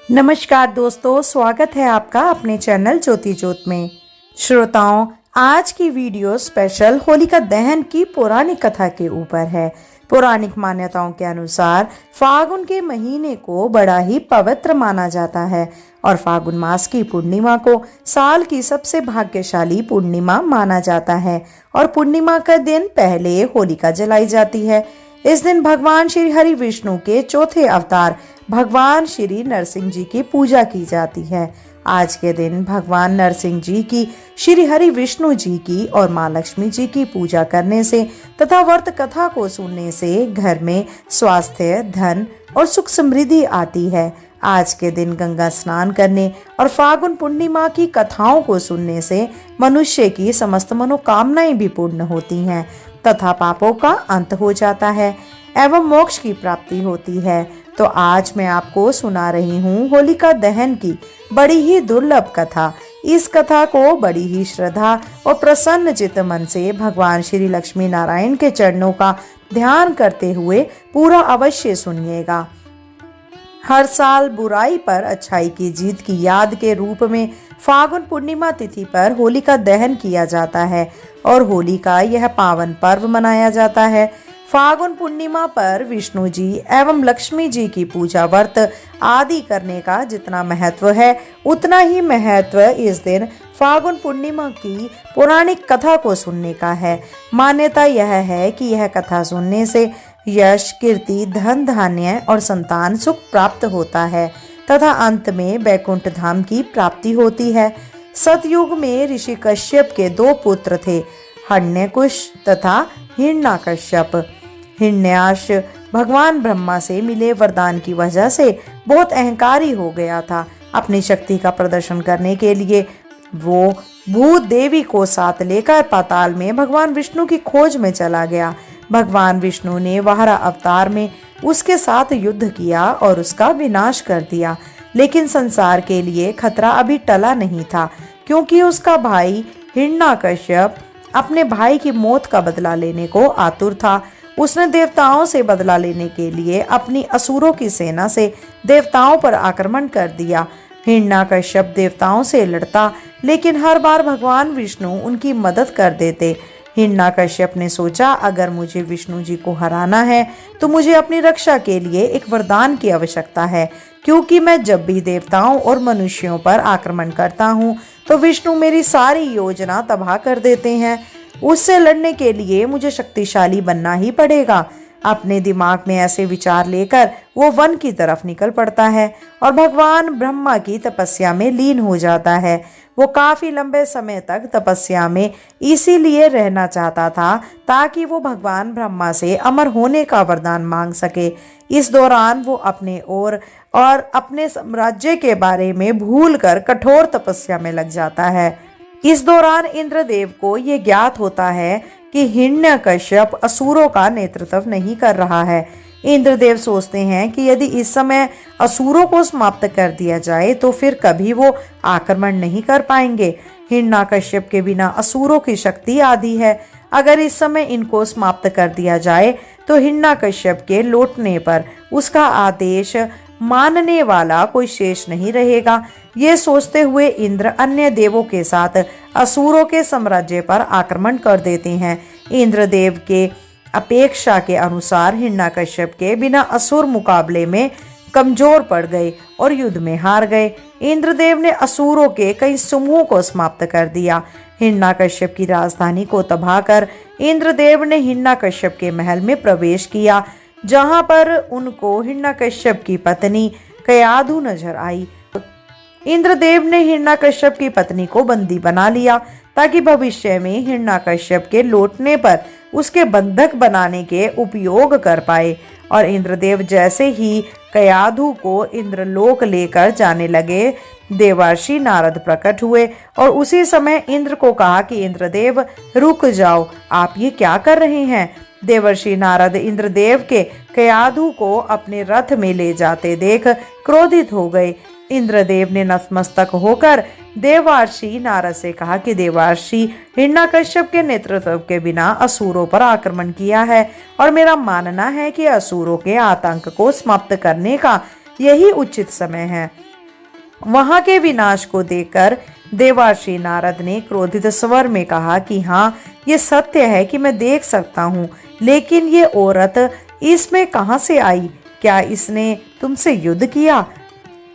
नमस्कार दोस्तों, स्वागत है आपका अपने चैनल ज्योति ज्योत में। श्रोताओं, आज की वीडियो स्पेशल होलिका दहन की पौराणिक कथा के ऊपर है। पौराणिक मान्यताओं के अनुसार फागुन के महीने को बड़ा ही पवित्र माना जाता है और फागुन मास की पूर्णिमा को साल की सबसे भाग्यशाली पूर्णिमा माना जाता है और पूर्णिमा का दिन पहले होलिका जलाई जाती है। इस दिन भगवान श्री हरि विष्णु के चौथे अवतार भगवान श्री नरसिंह जी की पूजा की जाती है। आज के दिन भगवान नरसिंह जी की, श्री हरि विष्णु जी की और माँ लक्ष्मी जी की पूजा करने से तथा व्रत कथा को सुनने से घर में स्वास्थ्य, धन और सुख समृद्धि आती है। आज के दिन गंगा स्नान करने और फागुन पूर्णिमा की कथाओं को सुनने से मनुष्य की समस्त मनोकामनाएं भी पूर्ण होती हैं तथा पापों का अंत हो जाता है एवं मोक्ष की प्राप्ति होती है। तो आज मैं आपको सुना रही हूँ होलिका दहन की बड़ी ही दुर्लभ कथा। इस कथा को बड़ी ही श्रद्धा और प्रसन्न चित्त मन से भगवान श्री लक्ष्मी नारायण के चरणों का ध्यान करते हुए पूरा अवश्य सुनिएगा। हर साल बुराई पर अच्छाई की जीत की याद के रूप में फागुन पूर्णिमा तिथि पर होलिका दहन किया जाता है और होली का यह पावन पर्व मनाया जाता है। फागुन पूर्णिमा पर विष्णु जी एवं लक्ष्मी जी की पूजा व्रत आदि करने का जितना महत्व है, उतना ही महत्व इस दिन फागुन पूर्णिमा की पौराणिक कथा को सुनने का है। मान्यता यह है कि यह कथा सुनने से यश, कीर्ति, धन धान्य और संतान सुख प्राप्त होता है तथा अंत में वैकुंठ धाम की प्राप्ति होती है। सतयुग में ऋषि कश्यप के दो पुत्र थे, हिरण्यकुश तथा हिरण्याकश्यप। हिरण्याक्ष भगवान ब्रह्मा से मिले वरदान की वजह से बहुत अहंकारी हो गया था। अपनी शक्ति का प्रदर्शन करने के लिए वो भूत देवी को साथ लेकर पाताल में भगवान विष्णु की खोज में चला गया। भगवान विष्णु ने वाहरा अवतार में उसके साथ युद्ध किया और उसका विनाश कर दिया, लेकिन संसार के लिए खतरा अभी टला नहीं था, क्योंकि उसका भाई हिरण्याकश्यप अपने भाई की मौत का बदला लेने को आतुर था। उसने देवताओं से बदला लेने के लिए अपनी असुरों की सेना से देवताओं पर आक्रमण कर दिया। हिरण्याकश्यप देवताओं से लड़ता, लेकिन हर बार भगवान विष्णु उनकी मदद कर देते। हिरण्याकश्यप ने सोचा, अगर मुझे विष्णु जी को हराना है तो मुझे अपनी रक्षा के लिए एक वरदान की आवश्यकता है, क्योंकि मैं जब भी देवताओं और मनुष्यों पर आक्रमण करता हूँ तो विष्णु मेरी सारी योजना तबाह कर देते हैं। उससे लड़ने के लिए मुझे शक्तिशाली बनना ही पड़ेगा। अपने दिमाग में ऐसे विचार लेकर वो वन की तरफ निकल पड़ता है और भगवान ब्रह्मा की तपस्या में लीन हो जाता है। वो काफी लंबे समय तक तपस्या में इसीलिए रहना चाहता था ताकि वो भगवान ब्रह्मा से अमर होने का वरदान मांग सके। इस दौरान वो अपने और अपने साम्राज्य के बारे में भूलकर कठोर तपस्या में लग जाता है। इस दौरान इंद्रदेव को ये ज्ञात होता है कि हिरण्याकश्यप असुरों का नेतृत्व नहीं कर रहा है। इंद्रदेव सोचते हैं कि यदि इस समय असुरों को समाप्त कर दिया जाए तो फिर कभी वो आक्रमण नहीं कर पाएंगे। हिरण्याकश्यप के बिना असुरों की शक्ति आधी है। अगर इस समय इनको समाप्त कर दिया जाए तो हिरण्याकश्यप के लौटने पर उसका आदेश मानने वाला कोई शेष नहीं रहेगा। ये सोचते हुए इंद्र अन्य देवों के साथ असुरों के साम्राज्य पर आक्रमण कर देते हैं। इंद्रदेव के अपेक्षा के अनुसार हिरण्याकश्यप के बिना असुर मुकाबले में कमजोर पड़ गए और युद्ध में हार गए। इंद्रदेव ने असुरों के कई समूहों को समाप्त कर दिया। हिरण्याकश्यप की राजधानी को तबाह कर इंद्रदेव ने हिरण्याकश्यप के महल में प्रवेश किया, जहां पर उनको हिरण्याकश्यप की पत्नी कयाधु नजर आई। इंद्रदेव ने हिरण्याकश्यप की पत्नी को बंदी बना लिया ताकि भविष्य में हिरण्याकश्यप के लौटने पर उसके बंधक बनाने के उपयोग कर पाए। और इंद्रदेव जैसे ही कयाधु को इंद्रलोक लेकर जाने लगे, देवर्षि नारद प्रकट हुए और उसी समय इंद्र को कहा कि इंद्रदेव रुक जाओ, आप ये क्या कर रहे हैं। देवर्षि नारद इंद्रदेव के कयाधु को अपने रथ में ले जाते देख क्रोधित हो गए। इंद्रदेव ने नतमस्तक होकर देवर्षि नारद से कहा कि देवर्षि हिरण्याकश्यप के नेतृत्व के बिना असुरों पर आक्रमण किया है और मेरा मानना है कि असुरों के आतंक को समाप्त करने का यही उचित समय है। वहां के विनाश को देखकर देवर्षि नारद ने क्रोधित स्वर में कहा कि हाँ, ये सत्य है कि मैं देख सकता हूँ, लेकिन ये औरत इसमें कहाँ से आई? क्या इसने तुमसे युद्ध किया?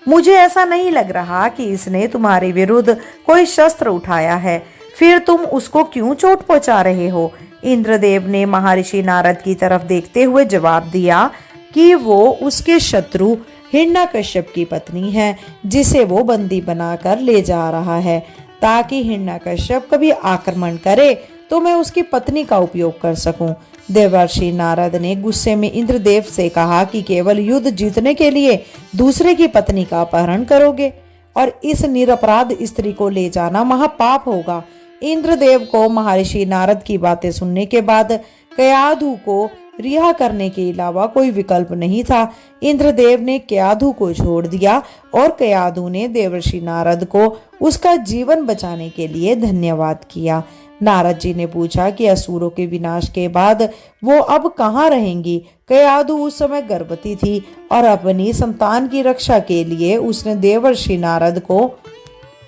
मुझे ऐसा नहीं लग रहा कि इसने तुम्हारे विरुद्ध कोई शस्त्र उठाया है, फिर तुम उसको क्यों चोट पहुंचा रहे हो? इंद्रदेव ने महर्षि नारद की तरफ देखते हुए जवाब दिया कि वो उसके शत्रु हिरण्यकश्यप की पत्नी है, जिसे वो बंदी बनाकर ले जा रहा है, ताकि हिरण्यकश्यप कभी आक्रमण करे तो मैं उसकी पत्नी का उपयोग कर सकूं। देवर्षि नारद ने गुस्से में इंद्रदेव से कहा कि केवल युद्ध जीतने के लिए दूसरे की पत्नी का अपहरण करोगे और इस निरपराध स्त्री को ले जाना महापाप होगा। इंद्रदेव को महर्षि नारद की बातें सुनने के बाद कयाधु को रिहा करने के अलावा कोई विकल्प नहीं था। इंद्रदेव ने कयाधु को छोड़ दिया और कयाधु ने देवर्षि नारद को उसका जीवन बचाने के लिए धन्यवाद किया। नारद जी ने पूछा कि असुरों के विनाश के बाद वो अब कहाँ रहेंगी? कयाधु उस समय गर्भवती थी और अपनी संतान की रक्षा के लिए उसने देवर्षि नारद को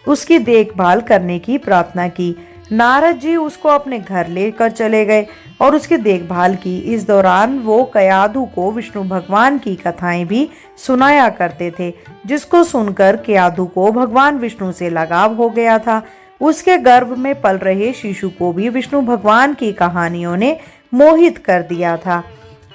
उसकी देखभाल करने की प्रार्थना की। नारद जी उसको अपने घर लेकर चले गए और उसकी देखभाल की। इस दौरान वो कयाधु को विष्णु भगवान की कथाएं भी सुनाया करते थे, जिसको सुनकर कयाधु को भगवान विष्णु से लगाव हो गया था। उसके गर्भ में पल रहे शिशु को भी विष्णु भगवान की कहानियों ने मोहित कर दिया था।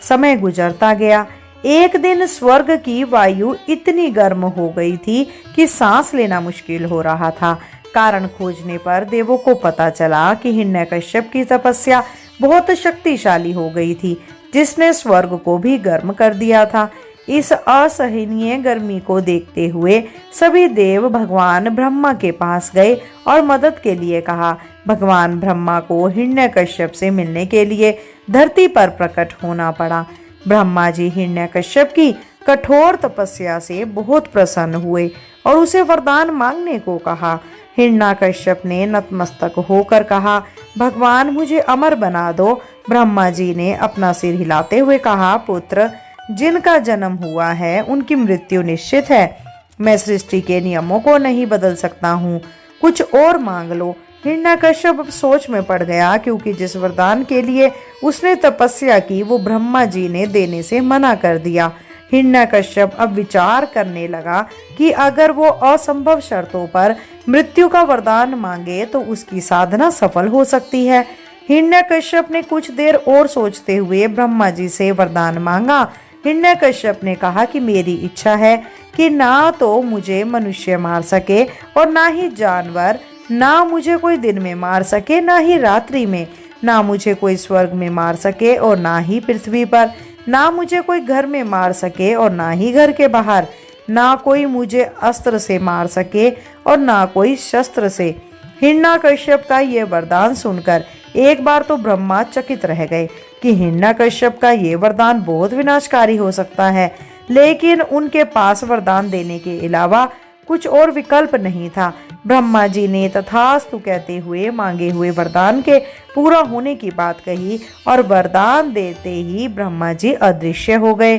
समय गुजरता गया। एक दिन स्वर्ग की वायु इतनी गर्म हो गई थी कि सांस लेना मुश्किल हो रहा था। कारण खोजने पर देवों को पता चला कि हिरण्यकश्यप की तपस्या बहुत शक्तिशाली हो गई थी, जिसने स्वर्ग को भी गर्म कर दिया था। इस असहनीय गर्मी को देखते हुए सभी देव भगवान ब्रह्मा के पास गए और मदद के लिए कहा। भगवान ब्रह्मा को हिरण्यकश्यप से मिलने के लिए धरती पर प्रकट होना पड़ा। ब्रह्मा जी हिरण्यकश्यप की कठोर तपस्या से बहुत प्रसन्न हुए और उसे वरदान मांगने को कहा। हिरण्यकश्यप ने नतमस्तक होकर कहा, भगवान मुझे अमर बना दो। ब्रह्मा जी ने अपना सिर हिलाते हुए कहा, पुत्र, जिनका जन्म हुआ है उनकी मृत्यु निश्चित है। मैं सृष्टि के नियमों को नहीं बदल सकता हूँ, कुछ और मांग लो। हिरण्यकश्यप अब सोच में पड़ गया, क्योंकि जिस वरदान के लिए उसने तपस्या की वो ब्रह्मा जी ने देने से मना कर दिया। हिरण्यकश्यप अब विचार करने लगा कि अगर वो असंभव शर्तों पर मृत्यु का वरदान मांगे तो उसकी साधना सफल हो सकती है। हिरण्यकश्यप ने कुछ देर और सोचते हुए ब्रह्मा जी से वरदान मांगा। हिरण्यकश्यप ने कहा कि मेरी इच्छा है कि ना तो मुझे मनुष्य मार सके और ना ही जानवर, ना मुझे कोई दिन में मार सके ना ही रात्रि में, ना मुझे कोई स्वर्ग में मार सके और ना ही पृथ्वी पर, ना मुझे कोई घर में मार सके और ना ही घर के बाहर, ना कोई मुझे अस्त्र से मार सके और ना कोई शस्त्र से। हिरण्यकश्यप का ये वरदान सुनकर एक बार तो ब्रह्मा चकित रह गए कि हिरण्यकश्यप का ये वरदान बहुत विनाशकारी हो सकता है, लेकिन उनके पास वरदान देने के अलावा कुछ और विकल्प नहीं था। ब्रह्मा जी ने तथास्तु कहते हुए मांगे हुए वरदान के पूरा होने की बात कही और वरदान देते ही ब्रह्मा जी अदृश्य हो गए।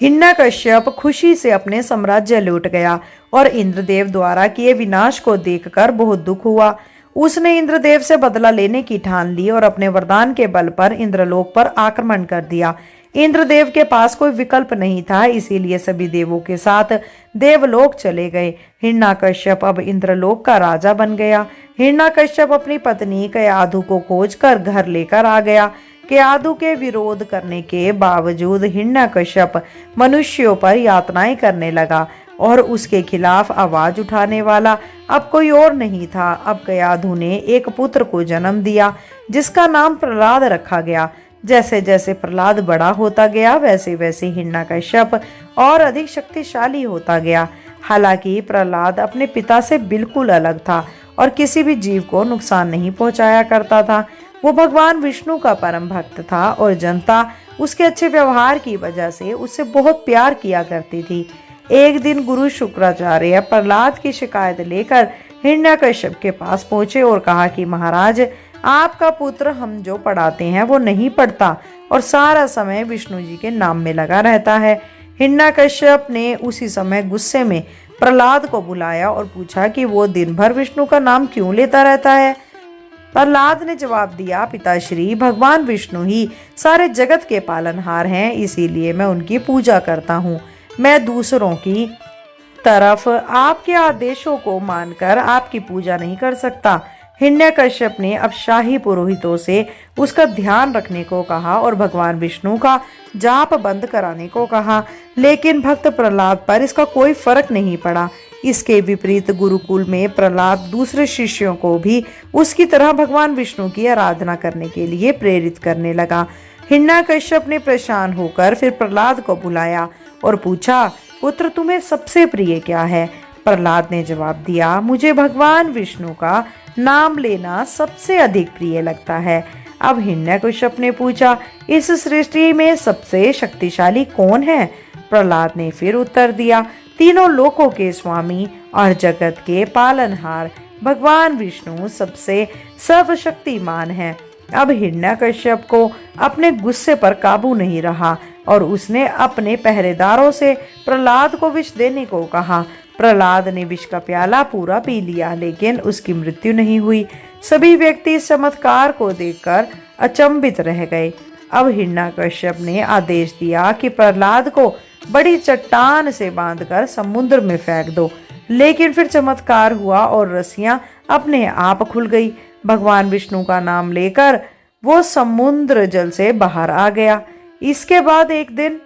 हिरण्यकश्यप खुशी से अपने साम्राज्य लौट गया और इंद्रदेव द्वारा किए विनाश को देखकर बहुत दुख हुआ। उसने इंद्रदेव से बदला लेने की ठान ली और अपने वरदान के बल पर इंद्रलोक पर आक्रमण कर दिया। इंद्रदेव के पास कोई विकल्प नहीं था, इसीलिए सभी देवों के साथ देवलोक चले गए। हिरण्यकश्यप अब इंद्रलोक का राजा बन गया। हिरण्यकश्यप अपनी पत्नी कयाधु को खोजकर घर लेकर आ गया। कयाधु के विरोध करने के बावजूद हिरण्यकश्यप मनुष्यों पर यातनाएं करने लगा और उसके खिलाफ आवाज उठाने वाला अब कोई और नहीं था। अब कयाधु ने एक पुत्र को जन्म दिया, जिसका नाम प्रहलाद रखा गया। जैसे जैसे प्रहलाद बड़ा होता गया, वैसे वैसे हिरण्यकश्यप और अधिक शक्तिशाली होता गया। हालांकि प्रहलाद अपने पिता से बिल्कुल अलग था और किसी भी जीव को नुकसान नहीं पहुंचाया करता था। वो भगवान विष्णु का परम भक्त था और जनता उसके अच्छे व्यवहार की वजह से उससे बहुत प्यार किया करती थी। एक दिन गुरु शुक्राचार्य प्रहलाद की शिकायत लेकर हिरण्यकश्यप के पास पहुंचे और कहा कि महाराज, आपका पुत्र हम जो पढ़ाते हैं वो नहीं पढ़ता और सारा समय विष्णु जी के नाम में लगा रहता है। हिरण्यकश्यप ने उसी समय गुस्से में प्रहलाद को बुलाया और पूछा कि वो दिन भर विष्णु का नाम क्यों लेता रहता है। प्रहलाद ने जवाब दिया, पिताश्री, भगवान विष्णु ही सारे जगत के पालनहार हैं, इसीलिए मैं उनकी पूजा करता हूँ। मैं दूसरों की तरफ आपके आदेशों को मानकर आपकी पूजा नहीं कर सकता। हिरण्यकश्यप ने अब शाही पुरोहितों से उसका ध्यान रखने को कहा और भगवान विष्णु का जाप बंद कराने को कहा, लेकिन भक्त प्रहलाद पर इसका कोई फर्क नहीं पड़ा। इसके विपरीत गुरुकुल में प्रहलाद दूसरे शिष्यों को भी उसकी तरह भगवान विष्णु की आराधना करने के लिए प्रेरित करने लगा। हिरण्यकश्यप ने परेशान होकर फिर प्रहलाद को बुलाया और पूछा, पुत्र, तुम्हें सबसे प्रिय क्या है? प्रहलाद ने जवाब दिया, मुझे भगवान विष्णु का नाम लेना सबसे अधिक प्रिय लगता है। अब हिरण्यकश्यप ने पूछा, इस सृष्टि में सबसे शक्तिशाली कौन है? प्रहलाद ने फिर उत्तर दिया, तीनों लोकों के स्वामी और जगत के पालनहार भगवान विष्णु सबसे सर्वशक्तिमान है। अब हिरण्यकश्यप को अपने गुस्से पर काबू नहीं रहा और उसने अपने पहरेदारों से प्रहलाद को विष देने को कहा। प्रहलाद ने विष का प्याला पूरा पी लिया, लेकिन उसकी मृत्यु नहीं हुई। सभी व्यक्ति इस चमत्कार को देखकर अचंभित रह गए। अब हिरण्यकश्यप ने आदेश दिया कि प्रहलाद को बड़ी चट्टान से बांधकर समुद्र में फेंक दो, लेकिन फिर चमत्कार हुआ और रस्सियां अपने आप खुल गई। भगवान विष्णु का नाम लेकर वो समुद्र जल से बाहर आ गया। इसके बाद एक दिन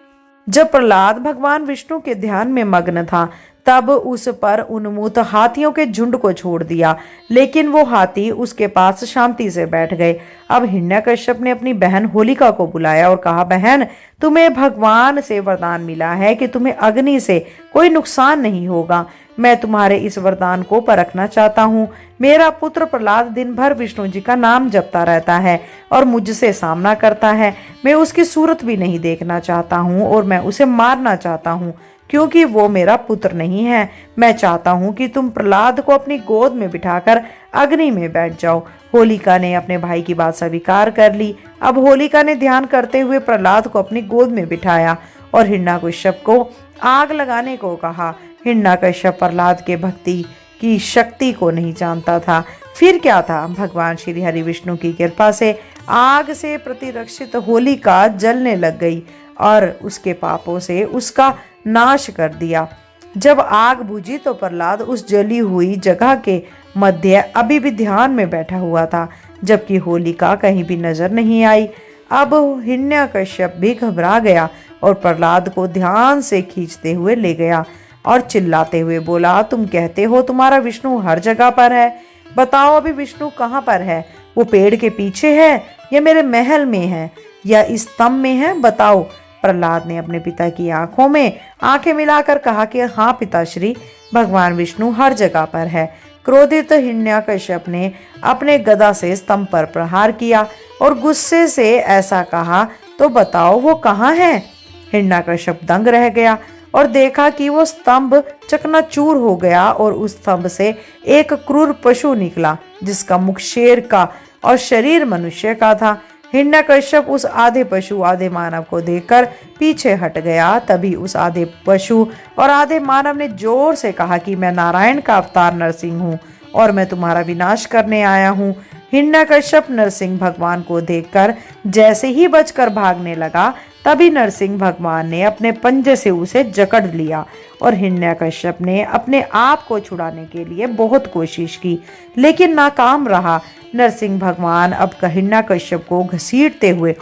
जब प्रहलाद भगवान विष्णु के ध्यान में मग्न था, तब उस पर उन्मूत हाथियों के झुंड को छोड़ दिया, लेकिन वो हाथी उसके पास शांति से बैठ गए। अब हिरण्यकश्यप ने अपनी बहन होलिका को बुलाया और कहा, बहन, तुम्हें भगवान से वरदान मिला है कि तुम्हें अग्नि से कोई नुकसान नहीं होगा। मैं तुम्हारे इस वरदान को परखना चाहता हूँ। मेरा पुत्र प्रहलाद दिन भर विष्णु जी का नाम जपता रहता है और मुझसे सामना करता है। मैं उसकी सूरत भी नहीं देखना चाहता हूँ और मैं उसे मारना चाहता हूँ, क्योंकि वो मेरा पुत्र नहीं है। मैं चाहता हूँ कि तुम प्रहलाद को अपनी गोद में बिठाकर अग्नि में बैठ जाओ। होलिका ने अपने भाई की बात स्वीकार कर ली। अब होलिका ने ध्यान करते हुए प्रहलाद को अपनी गोद में बिठाया और हिरण्यकश्यप को आग लगाने को कहा। हिरण्यकश्यप प्रहलाद के भक्ति की शक्ति को नहीं जानता था। फिर क्या था, भगवान श्री हरि विष्णु की कृपा से आग से प्रतिरक्षित होलिका जलने लग गई और उसके पापों से उसका नाश कर दिया। जब आग बुझी तो प्रहलाद उस जली हुई जगह के मध्य अभी भी ध्यान में बैठा हुआ था, जबकि होलिका कहीं भी नजर नहीं आई। अब हिरण्यकश्यप भी घबरा गया और प्रहलाद को ध्यान से खींचते हुए ले गया और चिल्लाते हुए बोला, तुम कहते हो तुम्हारा विष्णु हर जगह पर है, बताओ अभी विष्णु कहाँ पर है? वो पेड़ के पीछे है या मेरे महल में है या इस स्तंभ में है? बताओ। प्रहलाद ने अपने पिता की आंखों में आंखें मिलाकर कहा कि हाँ पिताश्री, भगवान विष्णु हर जगह पर है। क्रोधित हिरण्यकश्यप ने अपने गदा से स्तंभ पर प्रहार किया और गुस्से से ऐसा कहा, तो बताओ वो कहाँ है? हिरण्यकश्यप दंग रह गया और देखा कि वो स्तंभ चकनाचूर हो गया और उस स्तंभ से एक क्रूर पशु निकला, जिसका मुख शेर का और शरीर मनुष्य का था। हिरण्यकश्यप उस आधे पशु आधे मानव को देखकर पीछे हट गया। तभी उस आधे पशु और आधे मानव ने जोर से कहा कि मैं नारायण का अवतार नरसिंह हूँ और मैं तुम्हारा विनाश करने आया हूँ। हिरण्यकश्यप नरसिंह भगवान को देखकर जैसे ही बचकर भागने लगा, तभी नरसिंह भगवान ने अपने पंजे से उसे जकड़ लिया और हिरण्यकश्यप ने अपने आप को छुड़ाने के लिए बहुत कोशिश की, लेकिन नाकाम रहा। नरसिंह भगवान अब हिरण्यकश्यप को घसीटते हुए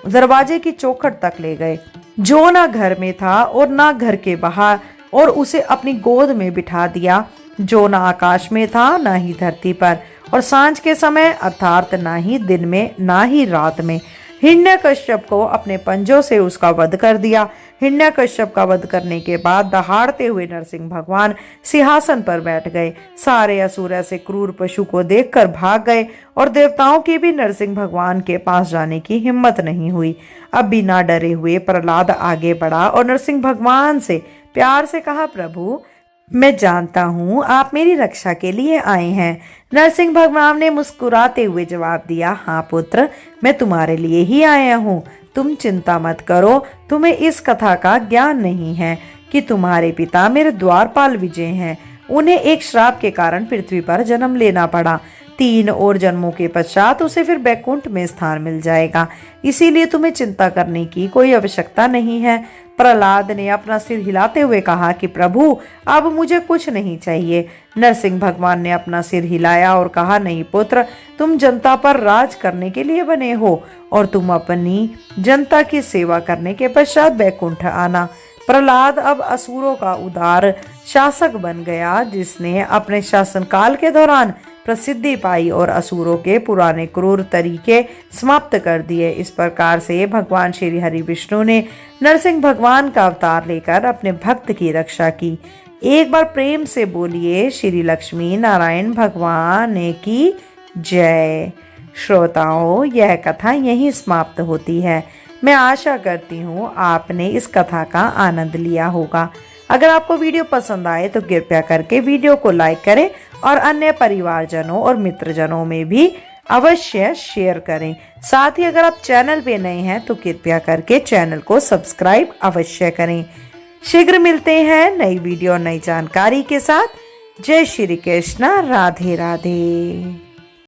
दरवाजे की चौखट तक ले गए, जो ना घर में था और ना घर के बाहर, और उसे अपनी गोद में बिठा दिया, जो ना आकाश में था ना ही धरती पर, और सांझ के समय अर्थात ना ही दिन में ना ही रात में। हिरण्यकश्यप को अपने पंजों से उसका वध कर दिया। हिरण्यकश्यप का वध करने के बाद दहाड़ते हुए नरसिंह भगवान सिंहासन पर बैठ गए। सारे असुर ऐसे क्रूर पशु को देखकर भाग गए और देवताओं की भी नरसिंह भगवान के पास जाने की हिम्मत नहीं हुई। अब बिना डरे हुए प्रहलाद आगे बढ़ा और नरसिंह भगवान से प्यार से कहा, प्रभु मैं जानता हूँ आप मेरी रक्षा के लिए आए हैं। नरसिंह भगवान ने मुस्कुराते हुए जवाब दिया, हाँ पुत्र, मैं तुम्हारे लिए ही आया हूँ। तुम चिंता मत करो, तुम्हें इस कथा का ज्ञान नहीं है, कि तुम्हारे पिता मेरे द्वारपाल विजय हैं। उन्हें एक श्राप के कारण पृथ्वी पर जन्म लेना पड़ा। 3 और जन्मों के पश्चात उसे फिर बैकुंठ में स्थान मिल जाएगा। इसीलिए तुम्हें चिंता करने की कोई आवश्यकता नहीं है। प्रहलाद ने अपना सिर हिलाते हुए कहा कि प्रभु, अब मुझे कुछ नहीं चाहिए। नरसिंह भगवान ने अपना सिर हिलाया और कहा, नहीं पुत्र, तुम जनता पर राज करने के लिए बने हो और तुम अपनी जनता की सेवा करने के पश्चात बैकुंठ आना। प्रहलाद अब असुरों का उदार शासक बन गया, जिसने अपने शासनकाल के दौरान प्रसिद्धि पाई और असुरों के पुराने क्रूर तरीके समाप्त कर दिए। इस प्रकार से भगवान श्री हरि विष्णु ने नरसिंह भगवान का अवतार लेकर अपने भक्त की रक्षा की। एक बार प्रेम से बोलिए श्री लक्ष्मी नारायण भगवान की जय। श्रोताओं, यह कथा यहीं समाप्त होती है। मैं आशा करती हूँ आपने इस कथा का आनंद लिया होगा। अगर आपको वीडियो पसंद आए तो कृपया करके वीडियो को लाइक करें और अन्य परिवारजनों और मित्रजनों में भी अवश्य शेयर करें। साथ ही अगर आप चैनल पे नए हैं तो कृपया करके चैनल को सब्सक्राइब अवश्य करें। शीघ्र मिलते हैं नई वीडियो नई जानकारी के साथ। जय श्री कृष्ण, राधे राधे।